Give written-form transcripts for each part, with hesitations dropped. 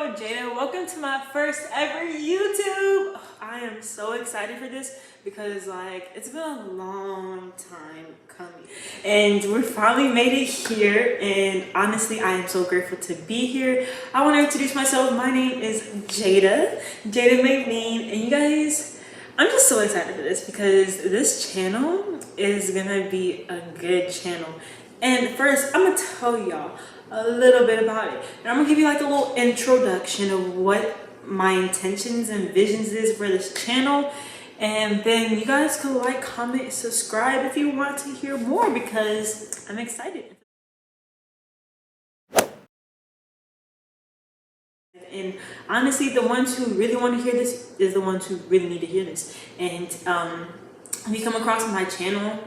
girl Jada. Welcome to my first ever YouTube. I am so excited for this because it's been a long time coming and we finally made it here, and honestly I am so grateful to be here. I want to introduce myself. My name is Jada Maylene, and you guys, I'm just so excited for this because this channel is gonna be a good channel. And first I'm gonna tell y'all a little bit about it, and I'm gonna give you like a little introduction of what my intentions and visions is for this channel, and then you guys can like, comment, subscribe if you want to hear more because I'm excited. And honestly, the ones who really want to hear this is the ones who really need to hear this. And if you come across my channel,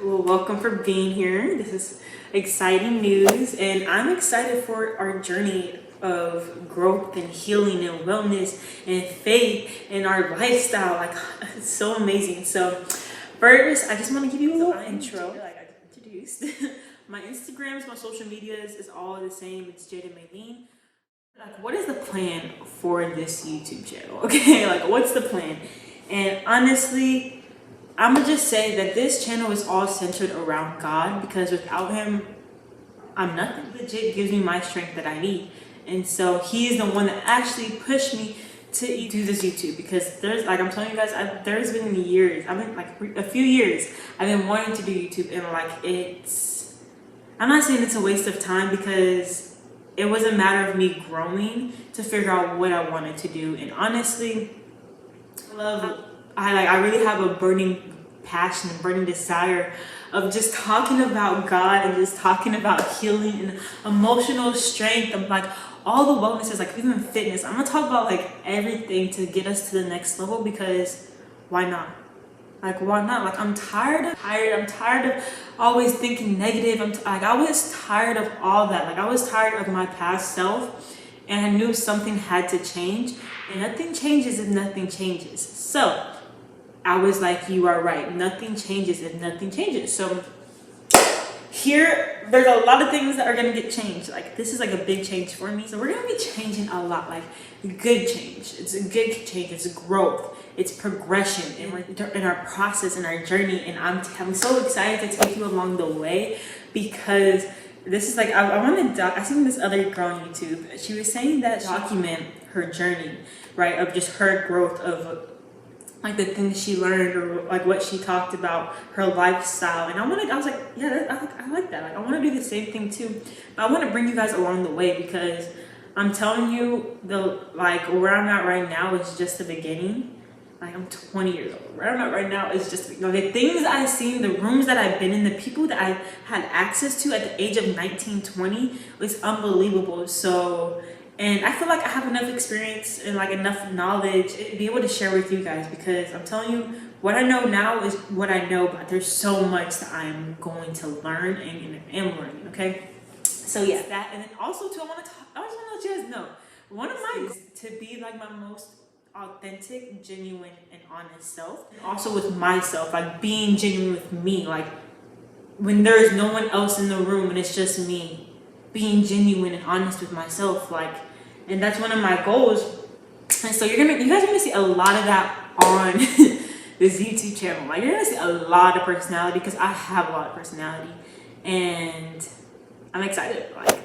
well, welcome for being here. This is exciting news, and I'm excited for our journey of growth and healing and wellness and faith and our lifestyle. Like, it's so amazing. So first, I just want to give you a little intro, like I introduced. My Instagrams, my social medias is all the same. It's Jada Maylene. Like, what is the plan for this YouTube channel? Okay, like, what's the plan? And honestly, I'm gonna just say that this channel is all centered around God, because without him I'm nothing. Legit gives me my strength that I need, and so he's the one that actually pushed me to do this YouTube. Because there's, like I'm telling you guys, there's been years, I've been like a few years I've been wanting to do YouTube, and like, I'm not saying it's a waste of time, because it was a matter of me growing to figure out what I wanted to do. And honestly, I really have a burning passion and burning desire of just talking about God and just talking about healing and emotional strength, and like all the wellnesses, like even fitness. I'm gonna talk about like everything to get us to the next level, because why not? Like, why not? Like, I'm tired of always thinking negative. I was tired of all that. Like, I was tired of my past self, and I knew something had to change, and nothing changes if nothing changes. So I was like, you are right. Nothing changes if nothing changes. So here, there's a lot of things that are going to get changed. Like, this is like a big change for me. So we're going to be changing a lot, like good change. It's a good change. It's growth. It's progression in our process, in our journey. And I'm so excited to take you along the way, because this is like, I seen this other girl on YouTube. She was saying that document her journey, right? Of just her growth, of like the things she learned, or like what she talked about, her lifestyle. And I was like, yeah, I like that. Like, I want to do the same thing too. But I want to bring you guys along the way, because I'm telling you, where I'm at right now is just the beginning. Like, I'm 20 years old. Where I'm at right now is just, the things I've seen, the rooms that I've been in, the people that I had access to at the age of 19, 20 was unbelievable. So, and I feel like I have enough experience and like enough knowledge to be able to share with you guys, because I'm telling you, what I know now is what I know, but there's so much that I'm going to learn and am learning, okay? So yeah, that, and then also too, I just want to let you guys know, one of my goals is to be like my most authentic, genuine, and honest self. And also with myself, like being genuine with me, like when there's no one else in the room and it's just me, being genuine and honest with myself, like, and that's one of my goals. And so you guys are gonna see a lot of that on this YouTube channel. Like, you're gonna see a lot of personality, because I have a lot of personality, and I'm excited. Like,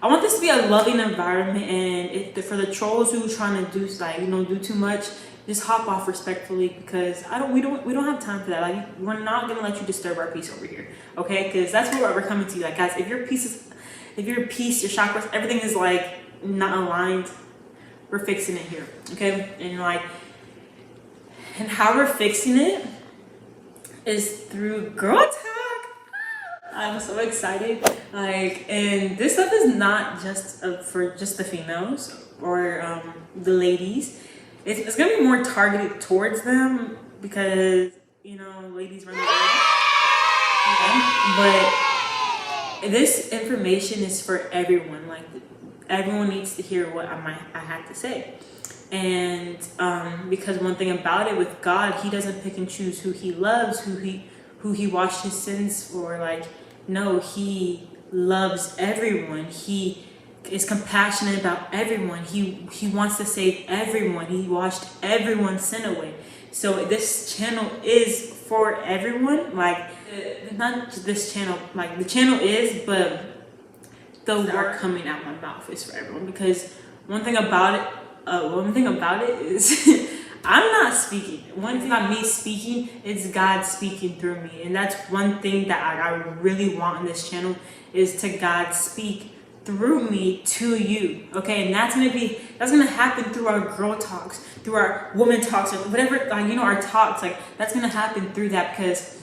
I want this to be a loving environment, and for the trolls who are trying to do too much, just hop off respectfully, because we don't have time for that. Like, we're not gonna let you disturb our peace over here, okay? Because that's what we're coming to you. Like, guys, if your peace, your chakras, everything is like not aligned, we're fixing it here, okay? And how we're fixing it is through girl talk. I'm so excited. Like, and this stuff is not just for just the females or the ladies. It's gonna be more targeted towards them, because ladies run the world. But this information is for everyone. Like, everyone needs to hear what I have to say. And because one thing about it, with God, he doesn't pick and choose who he loves, who he washed his sins for. Like, no, he loves everyone. He is compassionate about everyone. He wants to save everyone. He washed everyone's sin away. So this channel is for everyone. Like, not this channel, like the channel is, but the word coming out my mouth is for everyone. Because one thing about it is I'm not speaking. One thing about me speaking is God speaking through me. And that's one thing that I really want on this channel, is to God speak through me to you. Okay, and that's gonna happen through our girl talks, through our woman talks, or whatever, like, you know, our talks. Like, that's gonna happen through that, because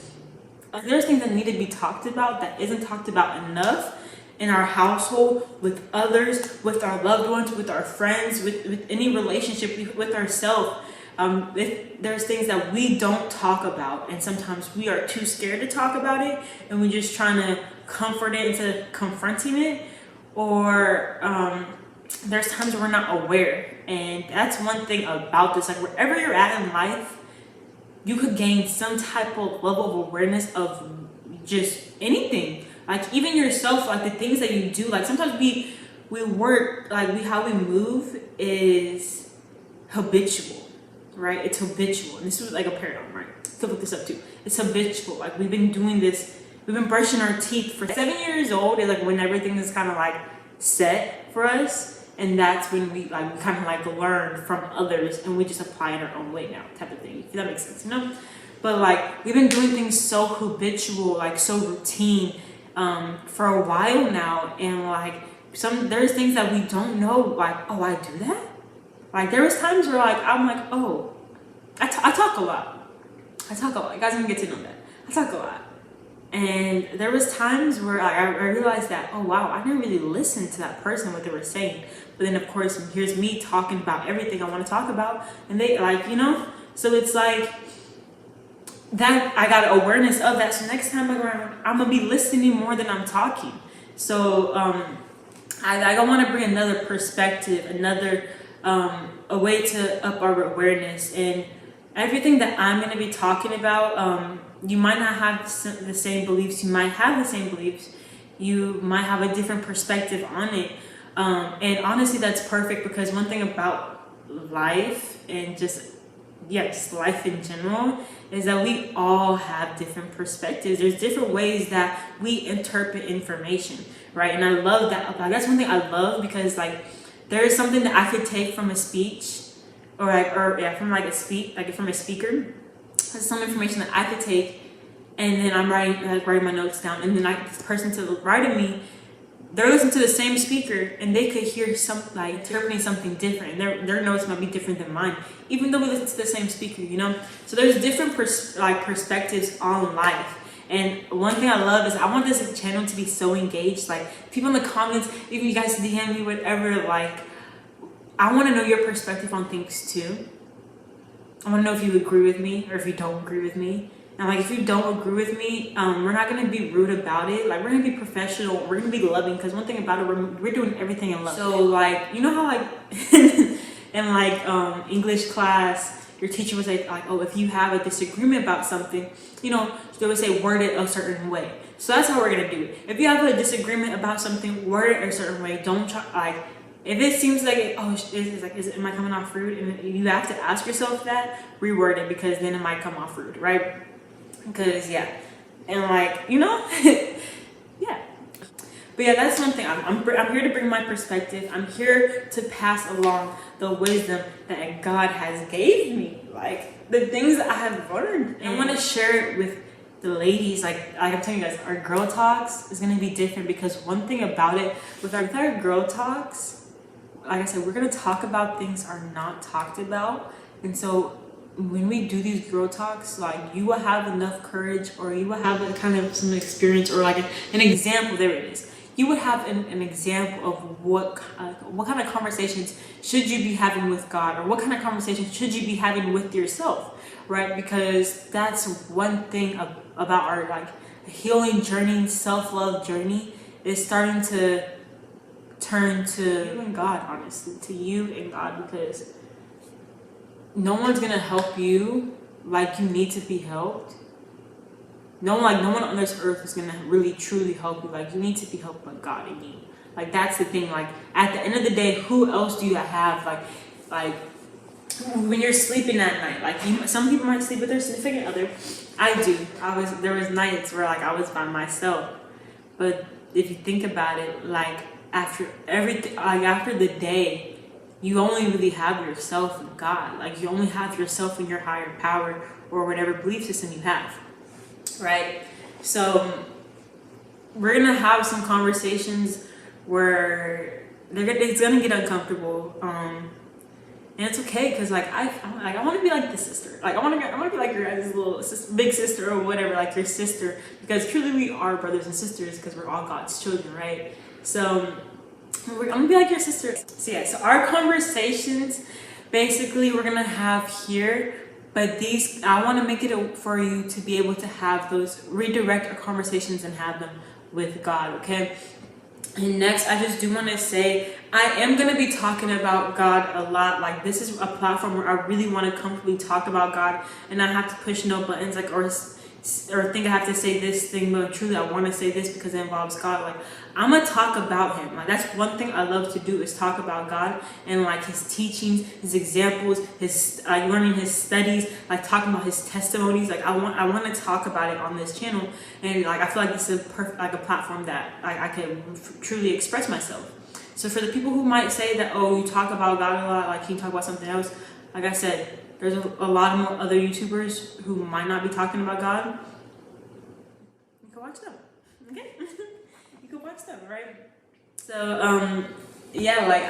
there's things that need to be talked about that isn't talked about enough in our household, with others, with our loved ones, with our friends, with any relationship, with ourselves. There's things that we don't talk about, and sometimes we are too scared to talk about it, and we're just trying to comfort it instead of confronting it. Or there's times we're not aware, and that's one thing about this. Like, wherever you're at in life, you could gain some type of level of awareness of just anything. Like, even yourself, like the things that you do. Like, sometimes we work, like how we move is habitual, right? It's habitual, and this is like a paradigm, right? You can look this up too. It's habitual. Like, we've been doing this. We've been brushing our teeth for 7 years old. Is like when everything is kind of like set for us, and that's when we kind of like learn from others, and we just apply it our own way now, type of thing. If that makes sense, you know. But like, we've been doing things so habitual, like so routine, for a while now, and like there's things that we don't know. Like, oh, I do that. Like, there was times where like I'm like, oh, I talk a lot. You guys can get to know that. I talk a lot. And there was times where I realized that, oh wow, I didn't really listen to that person, what they were saying. But then of course, here's me talking about everything I want to talk about, and they, like, you know, so it's like that I got awareness of that. So next time I go around, I'm gonna be listening more than I'm talking. So I want to bring another perspective, another a way to up our awareness, and everything that I'm going to be talking about. You might not have the same beliefs. You might have the same beliefs. You might have a different perspective on it. And honestly, that's perfect, because one thing about life, and just, yes, life in general, is that we all have different perspectives. There's different ways that we interpret information, right? And I love that. That's one thing I love, because like, there is something that I could take from a speech, from a speaker. There's some information that I could take, and then I'm writing my notes down, and then this person to the right of me, they're listening to the same speaker, and they could hear interpreting something different. And their notes might be different than mine, even though we listen to the same speaker, you know. So there's different perspectives on life. And one thing I love is I want this channel to be so engaged. Like, people in the comments, even you guys DM me, whatever. Like, I want to know your perspective on things too. I want to know if you agree with me or if you don't agree with me. And like, if you don't agree with me, we're not going to be rude about it. Like, we're going to be professional. We're going to be loving, because one thing about it, we're doing everything in love. So like, you know how like in English class, your teacher would say like, oh, if you have a disagreement about something, you know, they would say word it a certain way. So that's how we're going to do it. If you have a disagreement about something, word it a certain way. Don't try, like, if it seems like, am I coming off rude? And you have to ask yourself that, reword it, because then it might come off rude, right? Because, yeah. And like, you know, yeah. But yeah, that's one thing. I'm here to bring my perspective. I'm here to pass along the wisdom that God has gave me. Like, the things that I have learned. And I want to share it with the ladies. Like I'm telling you guys, our girl talks is going to be different, because one thing about it, with our girl talks, like I said, we're going to talk about things are not talked about. And so when we do these girl talks, like, you will have enough courage, or you will have a kind of some experience, or like an example. There it is. You would have an example of what kind of conversations should you be having with God, or what kind of conversations should you be having with yourself, right? Because that's one thing about our like healing journey, self-love journey, is starting to turn to you and God, honestly, to you and God, because no one's gonna help you like you need to be helped. No one on this earth is gonna really truly help you. Like, you need to be helped by God and you. Like that's the thing. Like at the end of the day, who else do you have? Like when you're sleeping at night, like some people might sleep with their significant other. I do. There was nights where like I was by myself. But if you think about it, like after everything, like after the day, you only really have yourself and God. Like you only have yourself and your higher power or whatever belief system you have, right? So we're gonna have some conversations where it's gonna get uncomfortable, and it's okay because like I want to be like the sister. Like I want to be like your guys' little big sister or whatever, like your sister, because truly we are brothers and sisters because we're all God's children, right? So I'm gonna be like your sister. So yeah, so our conversations basically we're gonna have here, but these I want to make it for you to be able to have those redirect our conversations and have them with God, okay? And next, I just do want to say, I am going to be talking about God a lot. Like, this is a platform where I really want to comfortably talk about God and not have to push no buttons, like, or think I have to say this thing, but truly I want to say this because it involves God. Like, I'm going to talk about him. Like, that's one thing I love to do is talk about God and like his teachings, his examples, his learning his studies, like talking about his testimonies. Like, I want to talk about it on this channel. And like, I feel like this is a platform that I can truly express myself. So for the people who might say that, oh, you talk about God a lot, like can you talk about something else? Like I said, there's a lot of more other YouTubers who might not be talking about God. You can watch them, okay? You can watch them, right? So, yeah, like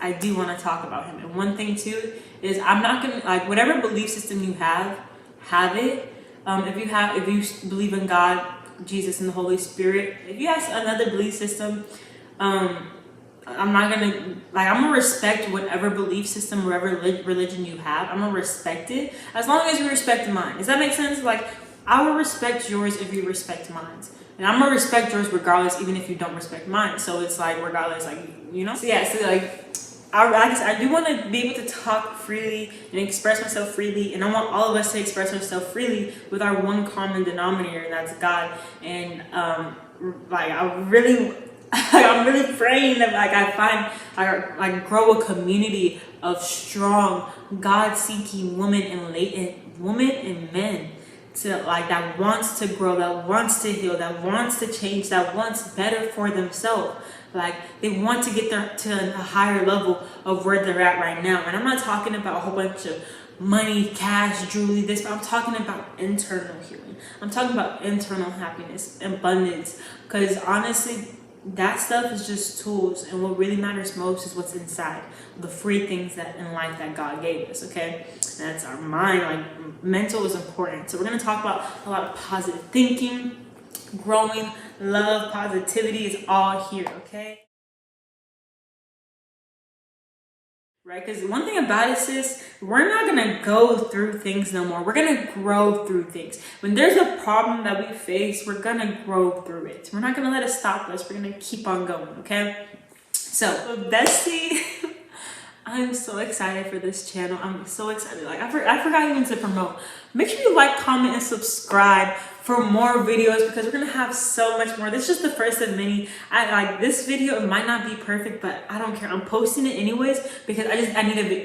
I do want to talk about him. And one thing too is I'm not gonna like whatever belief system you have it. If you believe in God, Jesus, and the Holy Spirit, if you have another belief system, I'm gonna respect whatever belief system, whatever religion you have. I'm gonna respect it as long as you respect mine. Does that make sense? Like, I will respect yours if you respect mine, and I'm gonna respect yours regardless, even if you don't respect mine. So it's like regardless, like, you know. So yeah, so like I do want to be able to talk freely and express myself freely, and I want all of us to express ourselves freely with our one common denominator, and that's God. And like I'm really praying that like I grow a community of strong, God-seeking women and men to like that wants to grow, that wants to heal, that wants to change, that wants better for themselves. Like they want to get to a higher level of where they're at right now. And I'm not talking about a whole bunch of money, cash, jewelry, this, but I'm talking about internal healing. I'm talking about internal happiness, abundance, because honestly, that stuff is just tools, and what really matters most is what's inside, the free things that in life that God gave us, okay? And that's our mind. Like, mental is important. So we're going to talk about a lot of positive thinking, growing, love, positivity is all here, okay? Right? Because one thing about it is we're not going to go through things no more. We're going to grow through things. When there's a problem that we face, we're going to grow through it. We're not going to let it stop us. We're going to keep on going, okay? So, bestie, I'm so excited for this channel. I'm so excited. Like, I forgot even to promote. Make sure you like, comment, and subscribe for more videos because we're gonna have so much more. This is just the first of many. This video, it might not be perfect, but I don't care. I'm posting it anyways because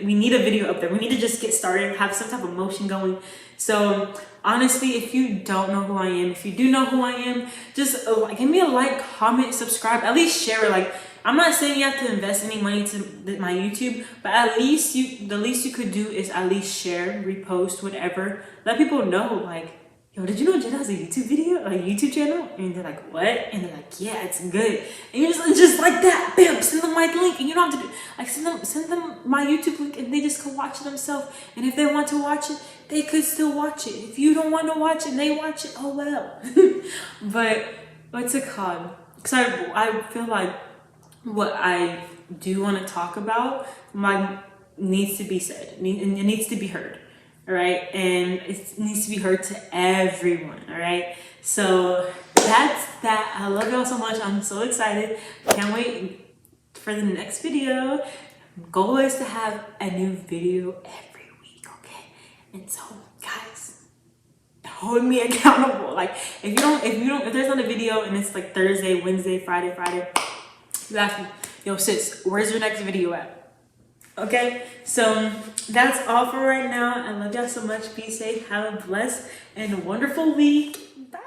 we need a video up there. We need to just get started, have some type of motion going. So honestly, if you don't know who I am, if you do know who I am, just give me a like, comment, subscribe, at least share it. Like, I'm not saying you have to invest any money to my YouTube, but at least the least you could do is at least share, repost, whatever. Let people know, like, yo, did you know Jen has a YouTube video, like YouTube channel? And they're like, what? And they're like, yeah, it's good. And you just like that, bam, send them my link, and you don't have to do, like, send them my YouTube link, and they just can watch it themselves. And if they want to watch it, they could still watch it. If you don't want to watch it, and they watch it, oh well. But what's it called? Because I feel like what I do want to talk about needs to be said. It needs to be heard. All right, and it needs to be heard to everyone. All right, so that's that. I love y'all so much. I'm so excited. Can't wait for the next video. Goal is to have a new video every week. Okay, and so guys, hold me accountable. Like if there's not a video and it's like Thursday, Wednesday, Friday, You ask me, yo sis, where's your next video at? Okay, so that's all for right now. I love y'all so much. Be safe, have a blessed and wonderful week. Bye.